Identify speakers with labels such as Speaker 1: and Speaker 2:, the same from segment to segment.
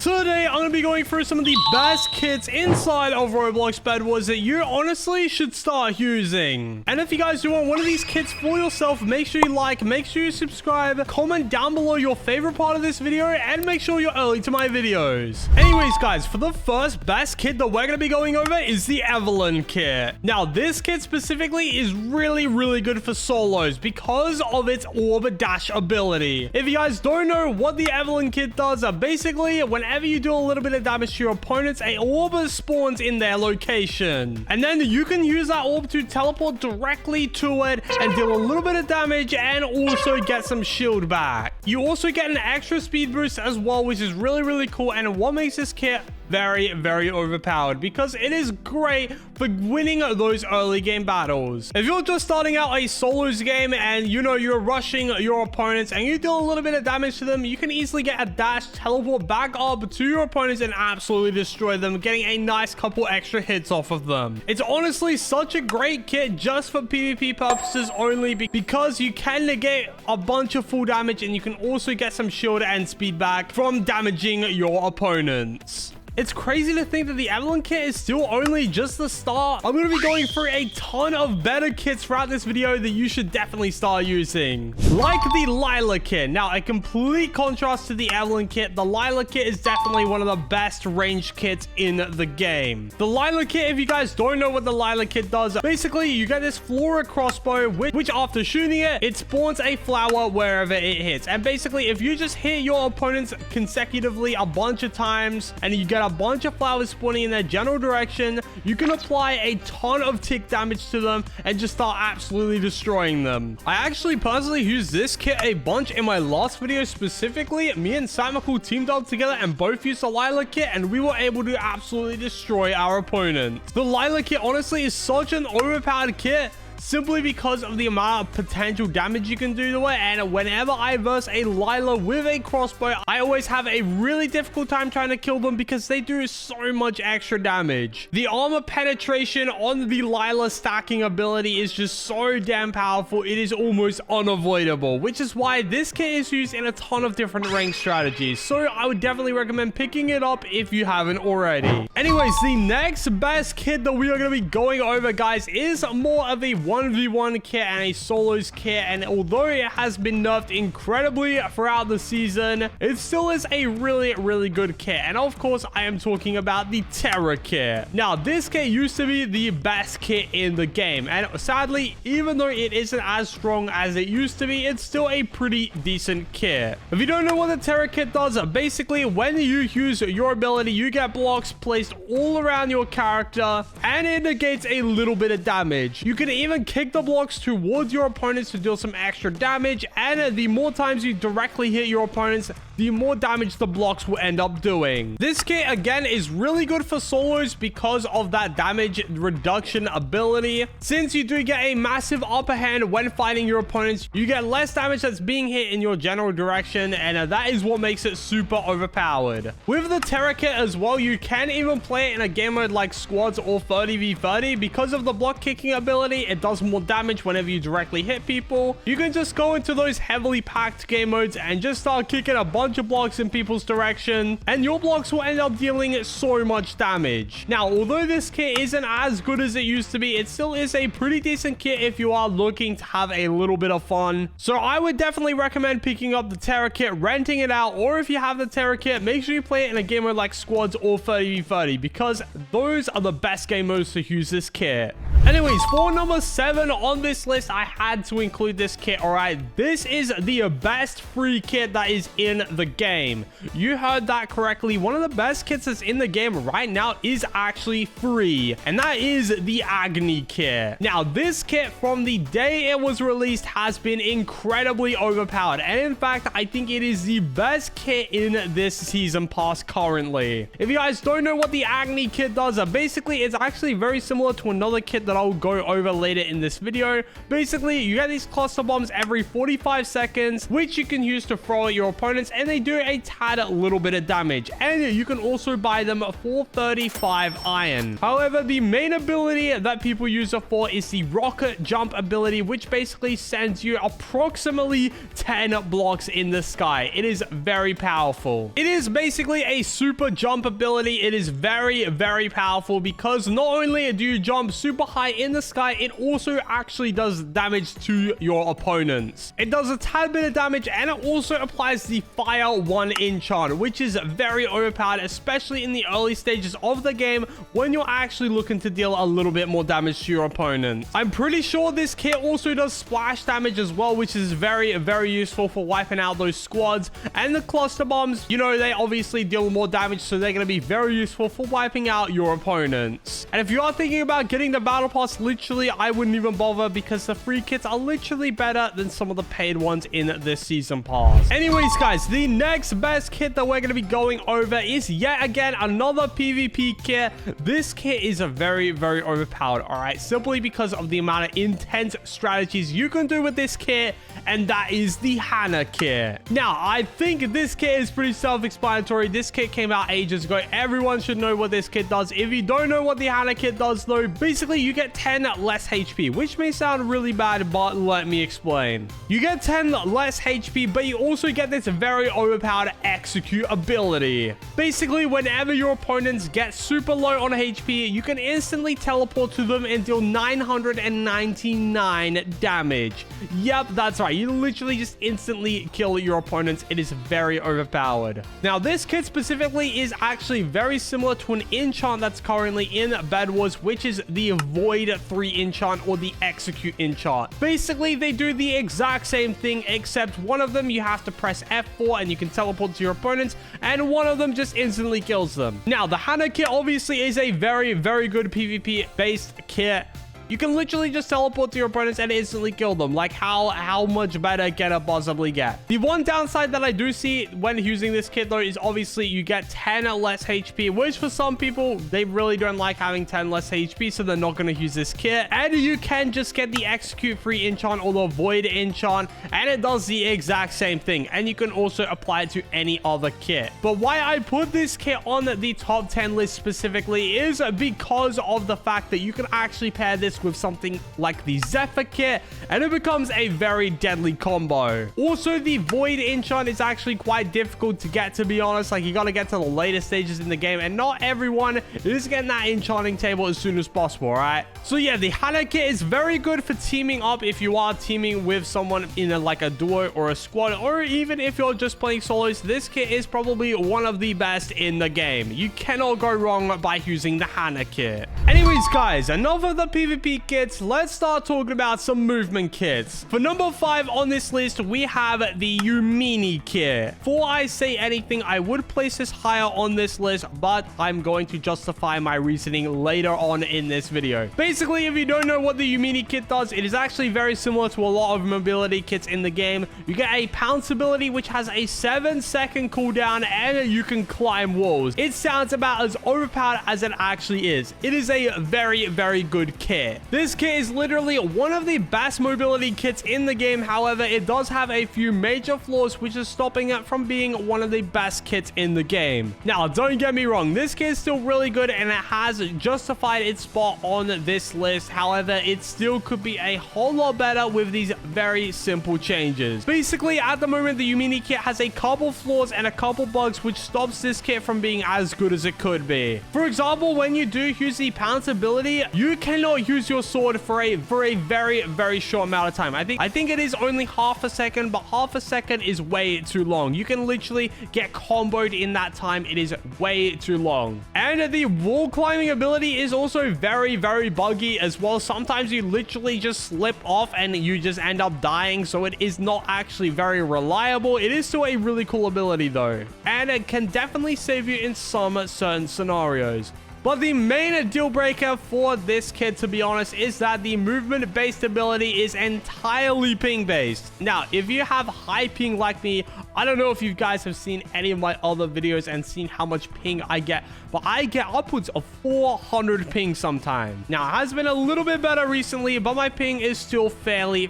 Speaker 1: Today, I'm going to be going through some of the best kits inside of Roblox Bedwars that you honestly should start using. And if you guys do want one of these kits for yourself, make sure you like, make sure you subscribe, comment down below your favorite part of this video, and make sure you're early to my videos. Anyways, guys, for the first best kit that we're going to be going over is the Evelyn kit. Now, this kit specifically is really good for solos because of its orb dash ability. If you guys don't know what the Evelyn kit does, basically, whenever you do a little bit of damage to your opponents, a orb spawns in their location. And then you can use that orb to teleport directly to it and deal a little bit of damage and also get some shield back. You also get an extra speed boost as well, which is really cool. And what makes this kit very overpowered because it is great for winning those early game battles. If you're just starting out a solos game and you're rushing your opponents and you deal a little bit of damage to them, you can easily get a dash, teleport back up to your opponents and absolutely destroy them, getting a nice couple extra hits off of them. It's honestly such a great kit just for PvP purposes only because you can negate a bunch of full damage and you can also get some shield and speed back from damaging your opponents. It's crazy to think that the Evelyn kit is still only just the start. I'm going to be going through a ton of better kits throughout this video that you should definitely start using. Like the Lila kit. Now, a complete contrast to the Evelyn kit, the Lila kit is definitely one of the best ranged kits in the game. The Lila kit, if you guys don't know what the Lila kit does, basically you get this Flora crossbow, which after shooting it, it spawns a flower wherever it hits. And basically, if you just hit your opponents consecutively a bunch of times and you get a bunch of flowers spawning in their general direction, you can apply a ton of tick damage to them and just start absolutely destroying them. I actually personally used this kit a bunch in my last video. Specifically, me and Samical teamed up together and both used the Lila kit and we were able to absolutely destroy our opponents. The Lila kit honestly is such an overpowered kit simply because of the amount of potential damage you can do to it. And whenever I verse a Lila with a crossbow, I always have a really difficult time trying to kill them because they do so much extra damage. The armor penetration on the Lila stacking ability is just so damn powerful. It is almost unavoidable, which is why this kit is used in a ton of different rank strategies. So I would definitely recommend picking it up if you haven't already. Anyways, the next best kit that we are going to be going over, guys, is more of a 1v1 kit and a solos kit. And although it has been nerfed incredibly throughout the season, it still is a really good kit. And of course, I am talking about the Terra kit. Now, this kit used to be the best kit in the game, and sadly, even though it isn't as strong as it used to be, it's still a pretty decent kit. If you don't know what the Terra kit does, basically when you use your ability, you get blocks placed all around your character and it negates a little bit of damage. You can even kick the blocks towards your opponents to deal some extra damage, and the more times you directly hit your opponents, the more damage the blocks will end up doing. This kit again is really good for solos because of that damage reduction ability. Since you do get a massive upper hand when fighting your opponents, you get less damage that's being hit in your general direction, and that is what makes it super overpowered. With the Terra kit as well, you can even play it in a game mode like squads or 30v30 because of the block kicking ability. It does more damage whenever you directly hit people. You can just go into those heavily packed game modes and just start kicking a bunch of blocks in people's direction, and your blocks will end up dealing so much damage. Now, although this kit isn't as good as it used to be, it still is a pretty decent kit if you are looking to have a little bit of fun. So I would definitely recommend picking up the Terra kit, renting it out, or if you have the Terra kit, make sure you play it in a game mode like squads or 30v30 because those are the best game modes to use this kit. Anyways, for number 7 on this list, I had to include this kit. All right, this is the best free kit that is in the game. You heard that correctly. One of the best kits that's in the game right now is actually free, and that is the Agony kit. Now, this kit from the day it was released has been incredibly overpowered, and in fact, I think it is the best kit in this season pass currently. If you guys don't know what the Agony kit does, basically it's actually very similar to another kit that I'll go over later in this video. Basically, you get these cluster bombs every 45 seconds, which you can use to throw at your opponents, and they do a tad little bit of damage. And you can also buy them for 35 iron. However, the main ability that people use it for is the rocket jump ability, which basically sends you approximately 10 blocks in the sky. It is very powerful. It is basically a super jump ability. It is very, very powerful because not only do you jump super high in the sky, it also actually does damage to your opponents. It does a tad bit of damage, and it also applies the fire 1 enchant, which is very overpowered, especially in the early stages of the game when you're actually looking to deal a little bit more damage to your opponent. I'm pretty sure this kit also does splash damage as well, which is very, very useful for wiping out those squads. And the cluster bombs, you know, they obviously deal more damage, so they're going to be very useful for wiping out your opponents. And if you are thinking about getting the battle pass, literally, I wouldn't even bother because the free kits are literally better than some of the paid ones in this season pass. Anyways, guys, the next best kit that we're going to be going over is yet again another PvP kit. This kit is a very, very overpowered, all right, simply because of the amount of intense strategies you can do with this kit, and that is the Hannah kit. Now, I think this kit is pretty self-explanatory. This kit came out ages ago. Everyone should know what this kit does. If you don't know what the Hannah kit does, though, basically you get 10 less HP, which may sound really bad, but let me explain. You get 10 less HP, but you also get this very overpowered execute ability. Basically, whenever your opponents get super low on HP, you can instantly teleport to them and deal 999 damage. Yep, that's right. You literally just instantly kill your opponents. It is very overpowered. Now, this kit specifically is actually very similar to an enchant that's currently in Bedwars, which is the Void 3 enchant or the Execute enchant. Basically, they do the exact same thing, except one of them you have to press F4 and you can teleport to your opponents, and one of them just instantly kills them. Now, the Hannah kit obviously is a very, very good PvP based kit. You can literally just teleport to your opponents and instantly kill them. Like, how much better can it possibly get? The one downside that I do see when using this kit, though, is obviously you get 10 less HP, which for some people, they really don't like having 10 less HP, so they're not going to use this kit. And you can just get the Execute free enchant or the Void enchant, and it does the exact same thing. And you can also apply it to any other kit. But why I put this kit on the top 10 list specifically is because of the fact that you can actually pair this with something like the Zephyr kit, and it becomes a very deadly combo. Also, the Void enchant is actually quite difficult to get, to be honest. Like, you got to get to the later stages in the game, and not everyone is getting that enchanting table as soon as possible, all right? So yeah, the Hannah kit is very good for teaming up if you are teaming with someone in like a duo or a squad, or even if you're just playing solos. This kit is probably one of the best in the game. You cannot go wrong by using the Hannah kit. Anyways, guys, enough of the PvP kits. Let's start talking about some movement kits. For number 5 on this list, we have the Yumi kit. Before I say anything, I would place this higher on this list, but I'm going to justify my reasoning later on in this video. Basically, if you don't know what the Yumi kit does, it is actually very similar to a lot of mobility kits in the game. You get a pounce ability, which has a 7-second cooldown, and you can climb walls. It sounds about as overpowered as it actually is. It is a very, very good kit. This kit is literally one of the best mobility kits in the game. However, it does have a few major flaws, which is stopping it from being one of the best kits in the game. Now, don't get me wrong, this kit is still really good and it has justified its spot on this list. However, it still could be a whole lot better with these very simple changes. Basically, at the moment, the Yumi kit has a couple flaws and a couple bugs, which stops this kit from being as good as it could be. For example, when you do use the pounce ability, you cannot use your sword for a very, very short amount of time. I think it is only half a second, but half a second is way too long. You can literally get comboed in that time. It is way too long. And the wall climbing ability is also very, very buggy as well. Sometimes you literally just slip off and you just end up dying, so it is not actually very reliable. It is still a really cool ability though, and it can definitely save you in some certain scenarios. But the main deal breaker for this kit, to be honest, is that the movement-based ability is entirely ping-based. Now, if you have high ping like me, I don't know if you guys have seen any of my other videos and seen how much ping I get, but I get upwards of 400 ping sometimes. Now, it has been a little bit better recently, but my ping is still fairly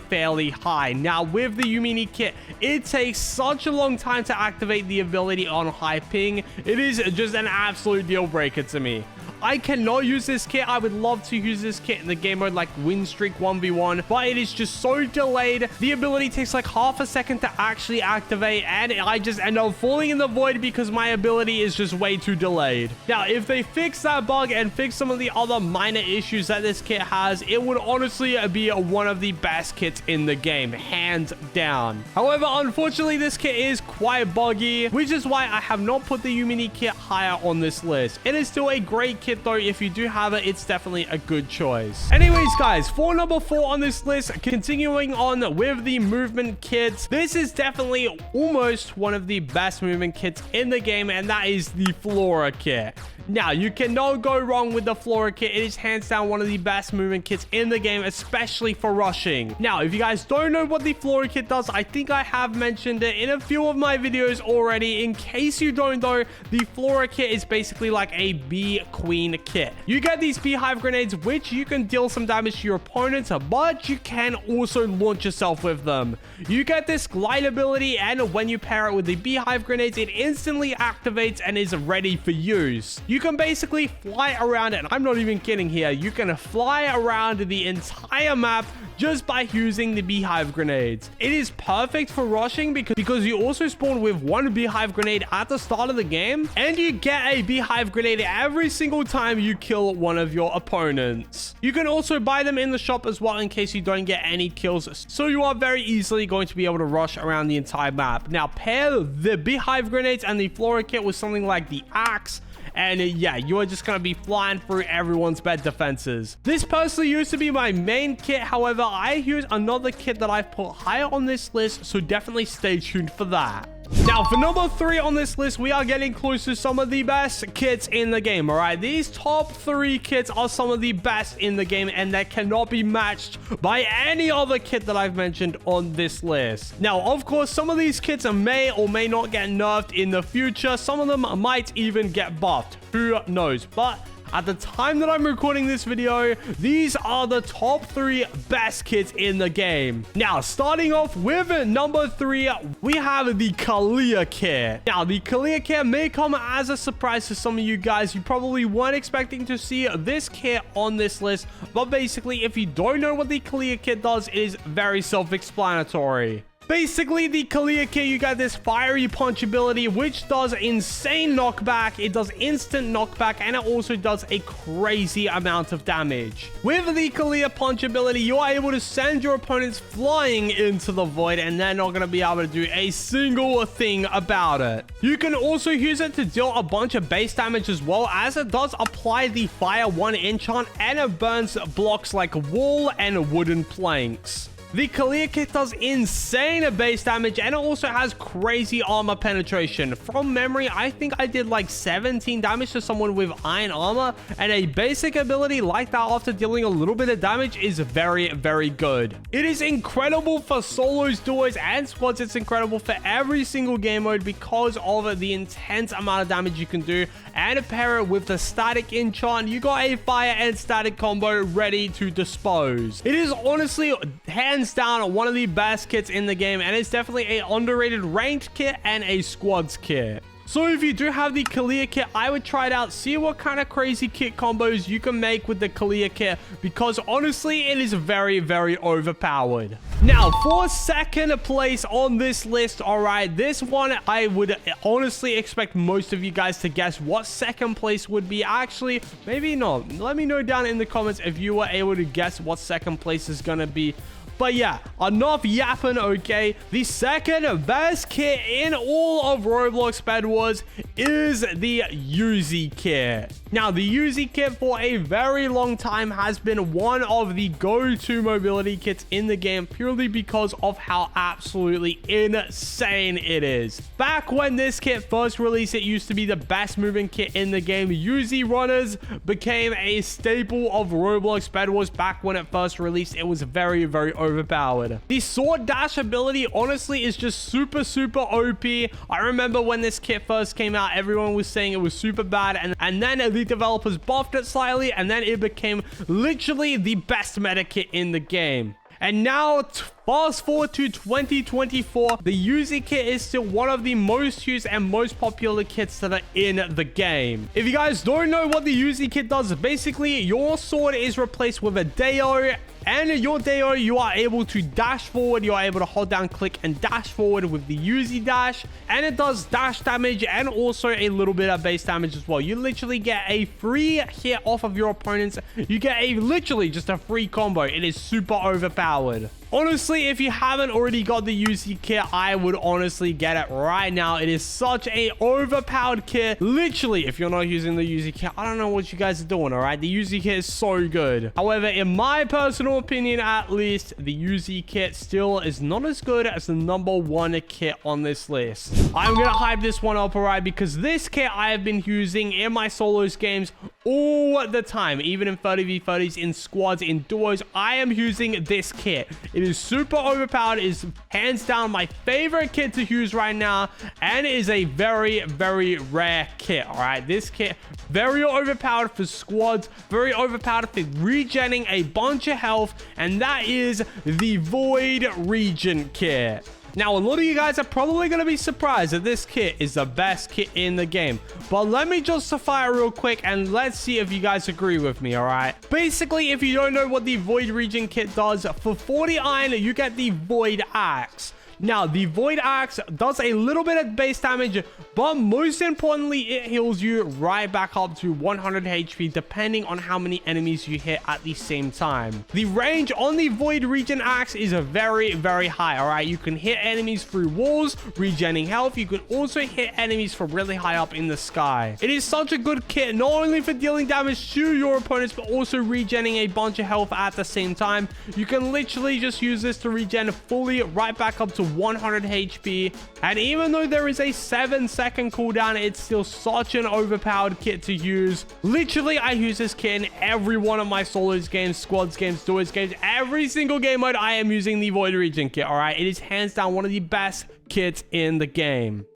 Speaker 1: high. Now, with the Yumi kit, it takes such a long time to activate the ability on high ping. It is just an absolute deal breaker to me. I cannot use this kit. I would love to use this kit in the game mode like win streak 1v1, but it is just so delayed. The ability takes like half a second to actually activate, and I just end up falling in the void because my ability is just way too delayed. Now, if they fix that bug and fix some of the other minor issues that this kit has, it would honestly be one of the best kits in the game, hands down. However, unfortunately, this kit is quite buggy, which is why I have not put the Yumi kit higher on this list. It is still a great kit though. If you do have it, it's definitely a good choice. Anyways, guys, for number 4 on this list, continuing on with the movement kits, this is definitely almost one of the best movement kits in the game, and that is the Flora kit. Now, you cannot go wrong with the Flora kit. It is hands down one of the best movement kits in the game, especially for rushing. Now, if you guys don't know what the Flora kit does, I think I have mentioned it in a few of my videos already. In case you don't know, the Flora kit is basically like a bee queen kit. You get these beehive grenades, which you can deal some damage to your opponents, but you can also launch yourself with them. You get this glide ability, and when you pair it with the beehive grenades, it instantly activates and is ready for use. You can basically fly around, and I'm not even kidding here. You can fly around the entire map just by using the beehive grenades. It is perfect for rushing because you also spawn with one beehive grenade at the start of the game, and you get a beehive grenade every single time you kill one of your opponents. You can also buy them in the shop as well in case you don't get any kills, so you are very easily going to be able to rush around the entire map. Now, pair the beehive grenades and the Flora kit with something like the axe, and yeah, you are just going to be flying through everyone's bed defenses. This personally used to be my main kit. However, I use another kit that I've put higher on this list, so definitely stay tuned for that. Now, for number 3 on this list, we are getting close to some of the best kits in the game, all right? These top 3 kits are some of the best in the game, and that cannot be matched by any other kit that I've mentioned on this list. Now, of course, some of these kits may or may not get nerfed in the future. Some of them might even get buffed. Who knows? But at the time that I'm recording this video, these are the top 3 best kits in the game. Now, starting off with number 3, we have the Kalia kit. Now, the Kalia kit may come as a surprise to some of you guys. You probably weren't expecting to see this kit on this list, but basically, if you don't know what the Kalia kit does, it is very self-explanatory. Basically, the Kalia kit, you got this fiery punch ability, which does insane knockback. It does instant knockback, and it also does a crazy amount of damage. With the Kalia punch ability, you are able to send your opponents flying into the void, and they're not going to be able to do a single thing about it. You can also use it to deal a bunch of base damage as well, as it does apply the Fire 1 enchant, and it burns blocks like wall and wooden planks. The Kalia kit does insane base damage, and it also has crazy armor penetration. From memory, I think I did like 17 damage to someone with iron armor, and a basic ability like that after dealing a little bit of damage is very good. It is incredible for solos, duos, and squads. It's incredible for every single game mode because of the intense amount of damage you can do, and pair it with the static enchant. You got a fire and static combo ready to dispose. It is honestly hands down one of the best kits in the game, and it's definitely an underrated ranked kit and a squads kit. So if you do have the Kalia kit, I would try it out, see what kind of crazy kit combos you can make with the Kalia kit, because honestly, it is very overpowered. Now, for second place on this list, all right, this one, I would honestly expect most of you guys to guess what second place would be. Actually, maybe not. Let me know down in the comments if you were able to guess what second place is gonna be. But yeah, enough yapping, okay? The second best kit in all of Roblox Bedwars is the Yuzi kit. Now, the Yuzi kit for a very long time has been one of the go-to mobility kits in the game purely because of how absolutely insane it is. Back when this kit first released, it used to be the best moving kit in the game. Yuzi runners became a staple of Roblox Bedwars. Back when it first released, it was very, very overpowered. The sword dash ability honestly is just super OP. I remember when this kit first came out, everyone was saying it was super bad, and then the developers buffed it slightly, and then it became literally the best meta kit in the game. And now, fast forward to 2024, the Yuzi kit is still one of the most used and most popular kits that are in the game. If you guys don't know what the Yuzi kit does, basically, your sword is replaced with a Deo, and your Deo, you are able to dash forward. You're able to hold down, click, and dash forward with the Yuzi dash. And it does dash damage and also a little bit of base damage as well. You literally get a free hit off of your opponents. You get literally just a free combo. It is super overpowered. Honestly, if you haven't already got the Yuzi kit, I would honestly get it right now. It is such a overpowered kit. Literally, if you're not using the Yuzi kit, I don't know what you guys are doing, all right? The Yuzi kit is so good. However, in my personal opinion, at least, the Yuzi kit still is not as good as the #1 kit on this list. I'm gonna hype this one up, all right? Because this kit I have been using in my solos games all the time, even in 30v30s, in squads, in duos. I am using this kit. It is super overpowered. It is hands down my favorite kit to use right now, and it is a very, very rare kit. All right, this kit very overpowered for squads, very overpowered for regenning a bunch of health, and that is the Void Regent kit. Now, a lot of you guys are probably going to be surprised that this kit is the best kit in the game. But let me justify it real quick, and let's see if you guys agree with me, all right? Basically, if you don't know what the Void Regent kit does, for 40 iron, you get the Void Axe. Now, the Void Axe does a little bit of base damage, but most importantly, it heals you right back up to 100 HP, depending on how many enemies you hit at the same time. The range on the Void Regent Axe is very, very high, all right? You can hit enemies through walls, regenning health. You can also hit enemies from really high up in the sky. It is such a good kit, not only for dealing damage to your opponents, but also regenning a bunch of health at the same time. You can literally just use this to regen fully right back up to 100 HP, and even though there is a 7-second cooldown, it's still such an overpowered kit to use. Literally, I use this kit in every one of my solos games, squads games, duos games. Every single game mode, I am using the Void Regent kit, all right? It is hands down one of the best kits in the game.